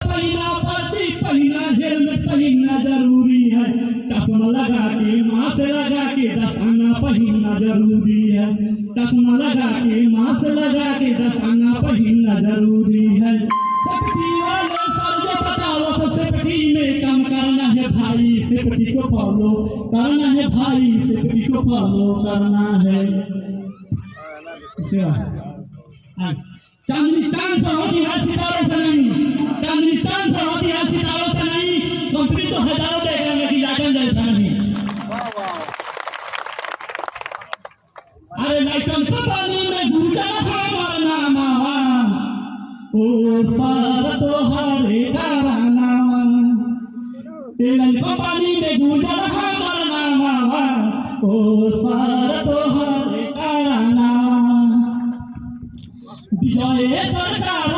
पहना पट्टी पहना हेलमेट पहनना जरूरी है, चश्मा लगा के मास्क लगा के दस्ताना पहनना जरूरी है, चश्मा लगा के मास्क लगा के दस्ताना पहनना जरूरी है। सेफ्टी वाले सर जो बताओ सब सेफ्टी में काम करना है भाई, सेफ्टी को फॉलो करना है भाई, सेफ्टी को फॉलो करना है। चांदनी चांद से होती है सितारों से नहीं, चांदनी चांद से होती है सितारों से नहीं, कंपनी तो हजारों देगा लेकिन लाइटन जैसा नहीं। अरे लाइटन तो पानी में गुजरा हमारा नामा, ओ सारा तो हरे कारनामा, लाइटन तो पानी में गुजरा हमारा नामा, ओ सारा तो हरे कारनामा। विजय सरकार